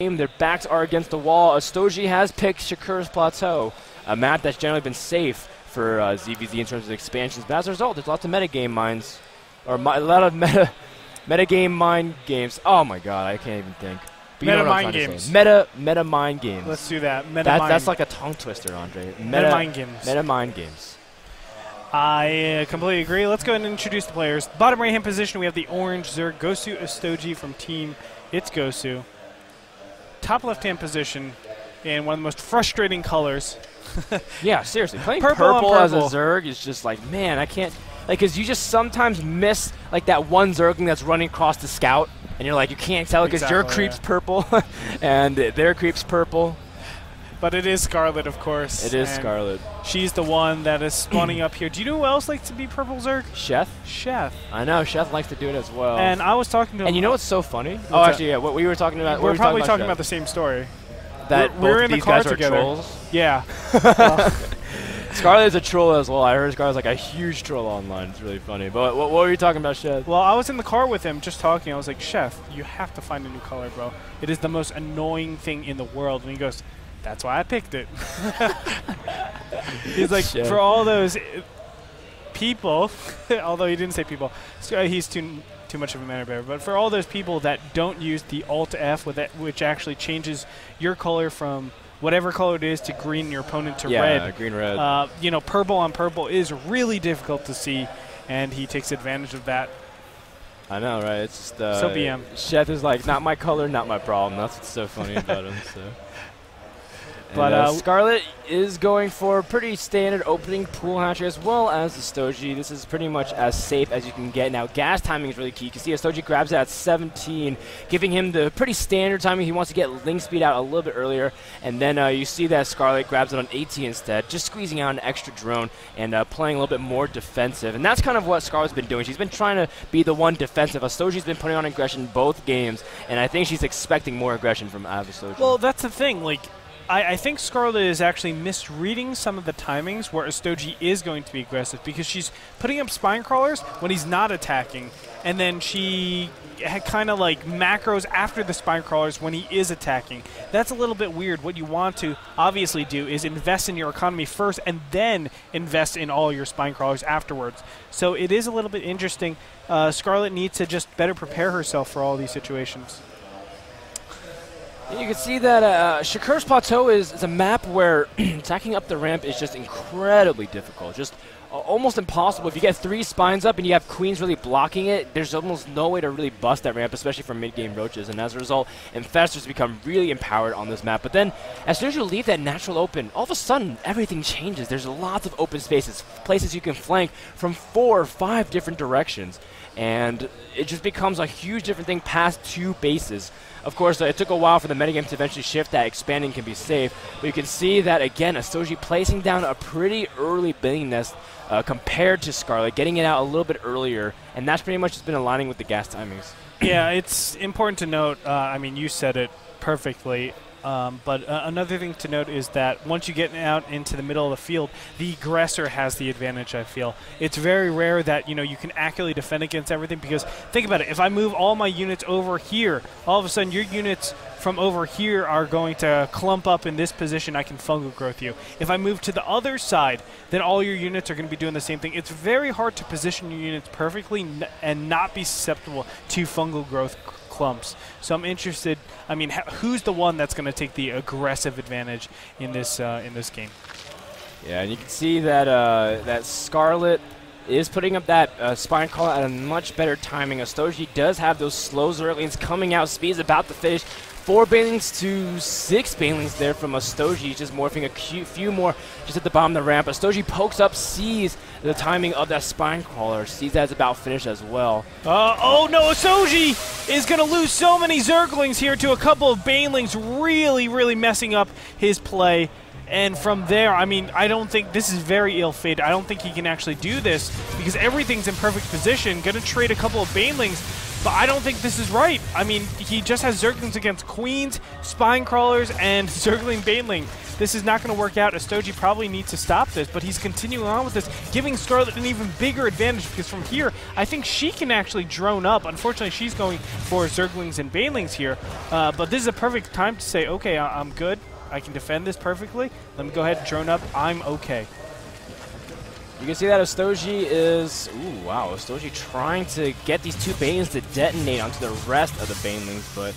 Their backs are against the wall. Ostojiy has picked Shakur's Plateau, a map that's generally been safe for ZvZ in terms of expansions. But as a result, there's lots of metagame mines, or a lot of metagame mind games. Oh my god, I can't even think. Meta mind games. Meta mind games. Let's do that. That's like a tongue twister, Andre. Meta mind games. Meta mind games. I completely agree. Let's go ahead and introduce the players. Bottom right-hand position, we have the eOnZerG, Gosu Ostojiy from Team It's Gosu. Top left-hand position, in one of the most frustrating colors. Yeah, seriously. Playing purple as a Zerg is just like, man, I can't. Like, because you just sometimes miss, like, that one Zergling that's running across the scout, and you're like, you can't tell because your creep's purple, and their creep's purple. But it is Scarlett, of course. It is Scarlett. She's the one that is spawning up here. Do you know who else likes to be purple Zerg? Chef. Chef. I know, Chef likes to do it as well. And I was talking to him. And you know what's so funny? Oh, actually, yeah, what we were talking about. We're probably talking about the same story. That we're in the car together. Trolls? Yeah. Scarlett is a troll as well. I heard Scarlett's like a huge troll online. It's really funny. But what were you talking about, Chef? Well, I was in the car with him just talking. I was like, Chef, you have to find a new color, bro. It is the most annoying thing in the world. And he goes, that's why I picked it. He's like, Chef. For all those people, although he didn't say people, he's too much of a mana bearer, but for all those people that don't use the Alt-F, which actually changes your color from whatever color it is to green, your opponent to red. Yeah, green-red. You know, purple on purple is really difficult to see, and he takes advantage of that. I know, right? It's just so BM. Chef is like, not my color, not my problem. That's what's so funny about him. So. But Scarlett is going for a pretty standard opening pool hatchery as well as Ostojiy. This is pretty much as safe as you can get. Now, gas timing is really key. You can see Ostojiy grabs it at 17, giving him the pretty standard timing. He wants to get link speed out a little bit earlier. And then you see that Scarlett grabs it on 18 instead, just squeezing out an extra drone and playing a little bit more defensive. And that's kind of what Scarlett's been doing. She's been trying to be the one defensive. Ostojiy's been putting on aggression both games, and I think she's expecting more aggression from Ostojiy. Well, that's the thing. Like, I think Scarlett is actually misreading some of the timings where Ostojiy is going to be aggressive because she's putting up spine crawlers when he's not attacking, and then she kind of like macros after the spine crawlers when he is attacking. That's a little bit weird. What you want to obviously do is invest in your economy first and then invest in all your spine crawlers afterwards. So it is a little bit interesting. Scarlett needs to just better prepare herself for all these situations. You can see that Shakur's Plateau is a map where attacking up the ramp is just incredibly difficult, just almost impossible. If you get 3 spines up and you have queens really blocking it, there's almost no way to really bust that ramp, especially for mid-game roaches. And as a result, infestors become really empowered on this map. But then, as soon as you leave that natural open, all of a sudden, everything changes. There's lots of open spaces, places you can flank from 4 or 5 different directions. And it just becomes a huge different thing past 2 bases. Of course, it took a while for the metagame to eventually shift that expanding can be safe, but you can see that, again, Ostojiy placing down a pretty early building nest compared to Scarlett, getting it out a little bit earlier, and that's pretty much just been aligning with the gas timings. Yeah, it's important to note, I mean, you said it perfectly, but another thing to note is that once you get out into the middle of the field, the aggressor has the advantage, I feel. It's very rare that, you know, you can accurately defend against everything because, think about it, if I move all my units over here, all of a sudden your units from over here are going to clump up in this position. I can fungal growth you. If I move to the other side, then all your units are going to be doing the same thing. It's very hard to position your units perfectly and not be susceptible to fungal growth clumps. So I'm interested, I mean, who's the one that's going to take the aggressive advantage in this game? Yeah, and you can see that that Scarlett is putting up that spine call at a much better timing. Ostojiy does have those slow Zerglings coming out. Speed is about to finish. 4 banelings to 6 banelings there from Ostojiy, just morphing a few more just at the bottom of the ramp. Ostojiy pokes up, sees the timing of that spine crawler, sees that it's about finished as well. Oh no, Ostojiy is going to lose so many Zerglings here to a couple of banelings, really messing up his play. And from there, I mean, I don't think this is very ill-fated. I don't think he can actually do this because everything's in perfect position. Going to trade a couple of banelings. but I don't think this is right. I mean, he just has Zerglings against Queens, Spine Crawlers, and Zergling Baneling. This is not going to work out. Ostojiy probably needs to stop this, but he's continuing on with this, giving Scarlett an even bigger advantage, because from here, I think she can actually drone up. Unfortunately, she's going for Zerglings and Banelings here, but this is a perfect time to say, okay, I'm good. I can defend this perfectly. Let me go ahead and drone up. I'm okay. You can see that Ostojiy is, ooh, wow, Ostojiy trying to get these 2 Banelings to detonate onto the rest of the Banelings, but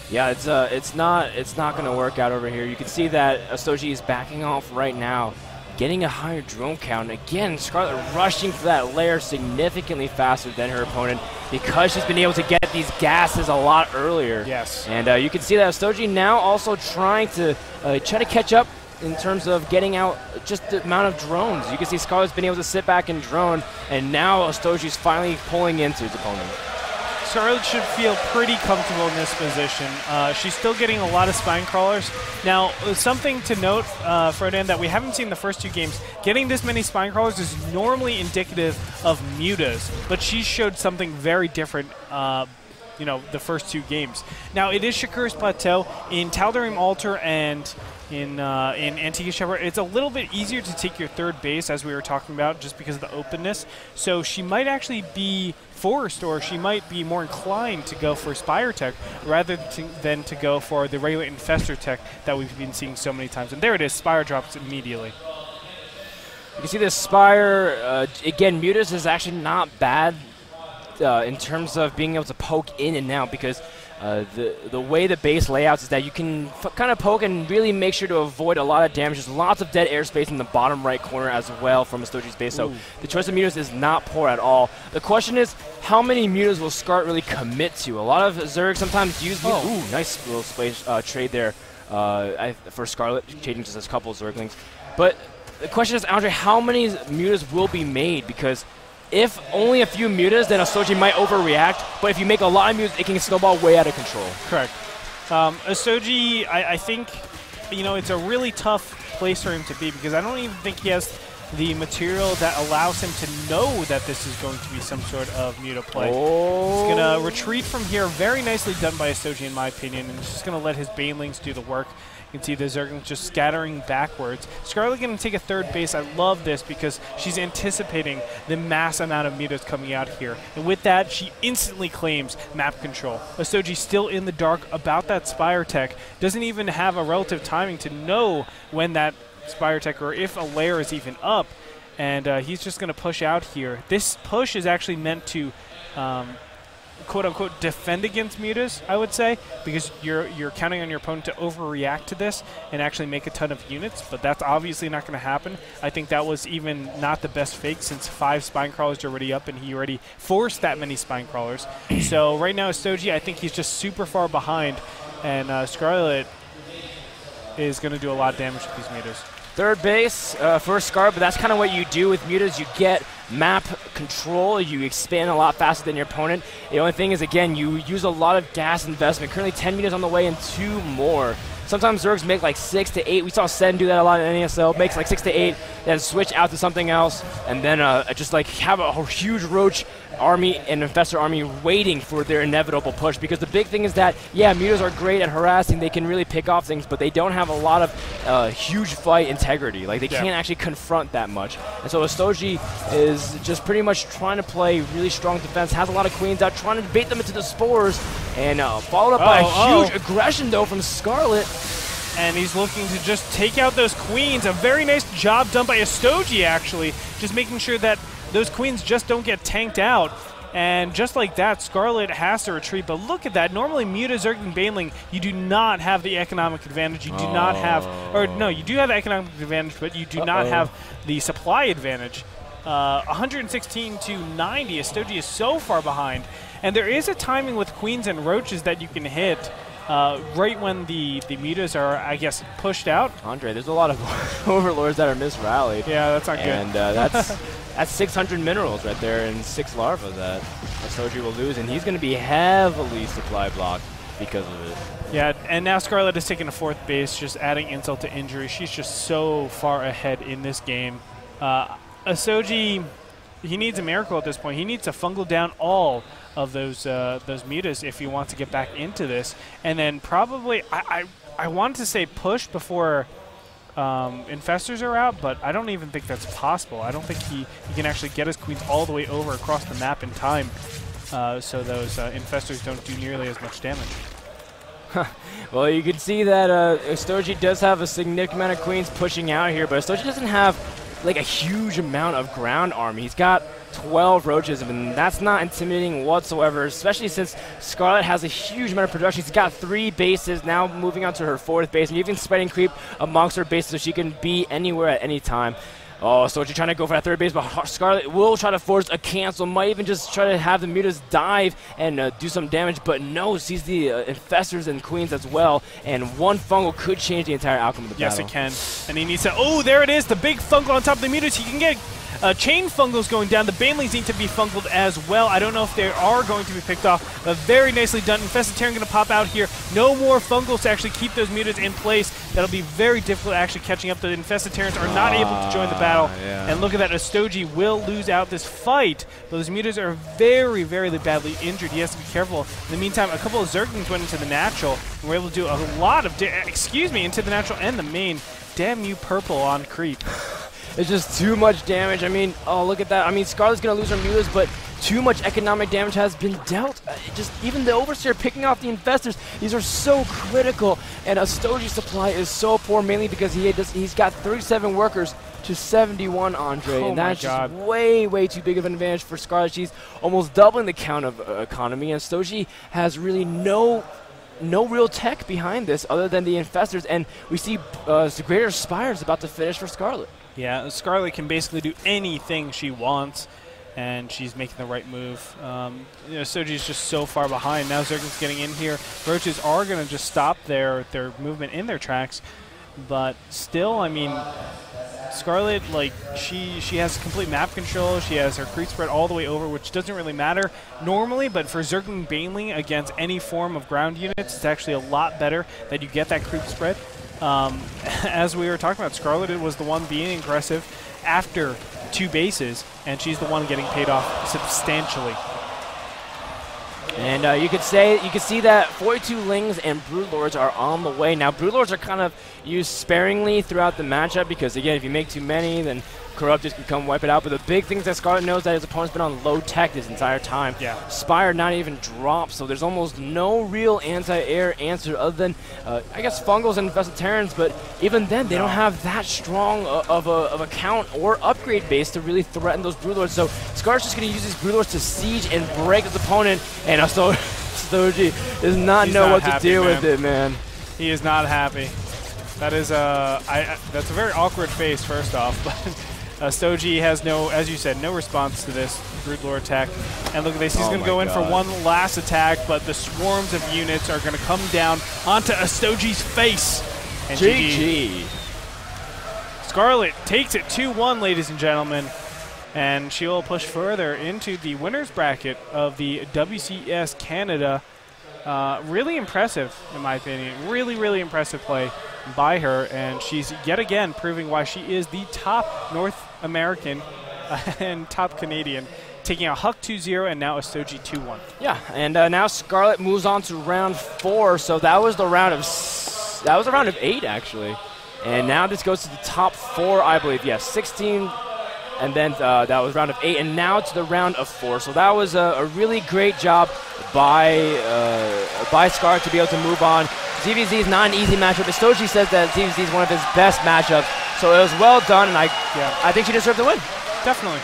yeah, it's not going to work out over here. You can see that Ostojiy is backing off right now, getting a higher drone count. Again, Scarlett rushing for that lair significantly faster than her opponent because she's been able to get these gases a lot earlier. Yes. And you can see that Ostojiy now also trying to catch up in terms of getting out just the amount of drones. You can see Scarlett's been able to sit back and drone, and now Ostojiy's finally pulling into his opponent. Scarlett should feel pretty comfortable in this position. She's still getting a lot of Spine Crawlers. Now, something to note, Frodan, that we haven't seen the first 2 games. Getting this many Spine Crawlers is normally indicative of mutas, but she showed something very different you know, the first 2 games. Now, it is Shakur's Plateau. In Tal'Darim Altar and in Antigua Shepherd, it's a little bit easier to take your 3rd base, as we were talking about, just because of the openness. So she might actually be forced, or she might be more inclined to go for Spire Tech rather than to go for the regular Infestor Tech that we've been seeing so many times. And there it is, Spire drops immediately. You can see this Spire, again, Mutas is actually not bad in terms of being able to poke in and out, because the way the base layouts is that you can kind of poke and really make sure to avoid a lot of damage. There's lots of dead airspace in the bottom right corner as well from Ostoji's base. So the choice of mutas is not poor at all. The question is, how many mutas will Scarlett really commit to? A lot of Zerg sometimes use mutas. Ooh, nice little space trade there for Scarlett, changing just a couple of Zerglings. But the question is, Andre, how many mutas will be made? Because if only a few mutas, then Ostojiy might overreact. But if you make a lot of mutas, it can snowball way out of control. Correct. Ostojiy, I think, you know, it's a really tough place for him to be, because I don't even think he has the material that allows him to know that this is going to be some sort of muta play. He's going to retreat from here. Very nicely done by Ostojiy, in my opinion, and he's just going to let his Banelings do the work. You can see the Zerglings just scattering backwards. Scarlett going to take a 3rd base. I love this because she's anticipating the mass amount of mutas coming out here. And with that, she instantly claims map control. Ostojiy still in the dark about that Spire Tech. Doesn't even have a relative timing to know when that Spire Tech, or if a layer is even up. And he's just going to push out here. This push is actually meant to quote-unquote defend against mutas, I would say, because you're counting on your opponent to overreact to this and actually make a ton of units, but that's obviously not going to happen. I think that was even not the best fake, since 5 Spine Crawlers are already up and he already forced that many Spine Crawlers. So right now, Ostojiy, I think he's just super far behind, and Scarlett is going to do a lot of damage with these mutas. 3rd base for Scarlett, but that's kind of what you do with mutas. You get map control, you expand a lot faster than your opponent. The only thing is, again, you use a lot of gas investment. Currently 10 mutas on the way and 2 more. Sometimes Zergs make like 6 to 8. We saw Sen do that a lot in NASL. Makes like 6 to 8, then switch out to something else, and then just like have a huge Roach army and Infestor army waiting for their inevitable push. Because the big thing is that, yeah, mutas are great at harassing. They can really pick off things, but they don't have a lot of huge fight integrity. Like, they can't actually confront that much. And so Ostojiy is just pretty much trying to play really strong defense, has a lot of queens out, trying to bait them into the spores, and followed up by a huge aggression, though, from Scarlett. And he's looking to just take out those queens. A very nice job done by Ostojiy, actually, just making sure that those queens just don't get tanked out. And just like that, Scarlett has to retreat. But look at that. Normally, Muta, Zerg, and Baneling, you do not have the economic advantage. You do not have, or no, you do have the economic advantage, but you do not have the supply advantage. 116 to 90. Ostojiy is so far behind. And there is a timing with queens and roaches that you can hit right when the mutas are, I guess, pushed out. Andre, there's a lot of overlords that are misrallied. Yeah, that's not good. And that's 600 minerals right there and 6 larvae that Ostojiy will lose, and he's going to be heavily supply blocked because of it. Yeah, and now Scarlett has taken a 4th base, just adding insult to injury. She's just so far ahead in this game. Ostojiy, he needs a miracle at this point. He needs to fungal down all of those mutas if you want to get back into this. And then probably, I wanted to say push before Infestors are out, but I don't even think that's possible. I don't think he can actually get his queens all the way over across the map in time, so those Infestors don't do nearly as much damage. Well, you can see that Ostojiy does have a significant amount of queens pushing out here, but Ostojiy doesn't have like a huge amount of ground army. He's got 12 roaches, and that's not intimidating whatsoever, especially since Scarlett has a huge amount of production. She's got 3 bases, now moving on to her 4th base, and even spreading creep amongst her bases so she can be anywhere at any time. Oh, so you're trying to go for that 3rd base, but Scarlett will try to force a cancel, might even just try to have the mutas dive and do some damage, but no, sees the Infestors and Queens as well, and one fungal could change the entire outcome of the battle. Yes, it can. And he needs to, oh, there it is, the big fungal on top of the mutas. He can get chain fungals going down. The Banelings need to be fungled as well. I don't know if they are going to be picked off, but very nicely done. Infested Terran going to pop out here. No more fungals to actually keep those mutas in place. That'll be very difficult actually catching up. The Infested Terrans are not able to join the battle. Yeah. And look at that, Ostojiy will lose out this fight. Those mutas are very, very badly injured. He has to be careful. In the meantime, a couple of Zerglings went into the natural, and we're able to do a lot of, into the natural and the main. Damn you, purple on creep. It's just too much damage. I mean, oh, look at that. I mean, Scarlett's going to lose her mutas, but too much economic damage has been dealt. Just even the Overseer picking off the Infestors, these are so critical. And Ostojiy's supply is so poor, mainly because he's got 37 workers to 71, Andre. Oh, and that's just way, way too big of an advantage for Scarlett. She's almost doubling the count of economy, and Ostojiy has really no real tech behind this other than the Infestors. And we see the Greater Spire's about to finish for Scarlett. Yeah, Scarlett can basically do anything she wants, and she's making the right move. Ostojiy's just so far behind. Now Zergling's getting in here. Roaches are going to just stop their movement in their tracks, but still, I mean, Scarlett, like, she has complete map control. She has her creep spread all the way over, which doesn't really matter normally, but for Zergling Baneling against any form of ground units, it's actually a lot better that you get that creep spread. As we were talking about, Scarlett was the one being aggressive after 2 bases, and she's the one getting paid off substantially. And you could see that 42 Lings and Broodlords are on the way. Now, Broodlords are kind of used sparingly throughout the matchup because, again, if you make too many, then Corruptors can come wipe it out. But the big thing is that Scarlett knows that his opponent's been on low tech this entire time. Yeah. Spire not even dropped, so there's almost no real anti-air answer other than, I guess, Fungals and Infested Terrans. But even then, they don't have that strong of a count or upgrade base to really threaten those Broodlords. So Scarlett's just going to use these Broodlords to siege and break his opponent. And Ostojiy does not know what to do with it, man. He is not happy. That is that's a very awkward face, first off. But Ostojiy has no, as you said, no response to this Broodlord attack. And look at this, he's going to go in for one last attack, but the swarms of units are going to come down onto Ostojiy's face. And GG. Scarlett takes it 2-1, ladies and gentlemen. And she will push further into the winner's bracket of the WCS Canada. Really impressive, in my opinion. Really, really impressive play by her. And she's yet again proving why she is the top North American and top Canadian, taking out Huck 2-0 and now Ostojiy 2-1. Yeah, and now Scarlett moves on to round 4. So that was the round of a round of 8 actually, and now this goes to the top 4, I believe. Yes, 16. And then that was round of 8, and now to the round of 4. So that was a really great job by Scarlett to be able to move on. ZvZ is not an easy matchup. Ostojiy says that ZvZ is one of his best matchups. So it was well done, and I think she deserved the win. Definitely.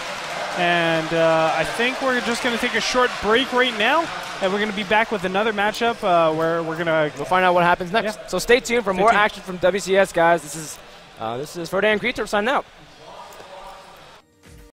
And I think we're just going to take a short break right now, and we're going to be back with another matchup where we'll find out what happens next. Yeah. So stay tuned for more action from WCS, guys. This is Frodan and Creetor signing out.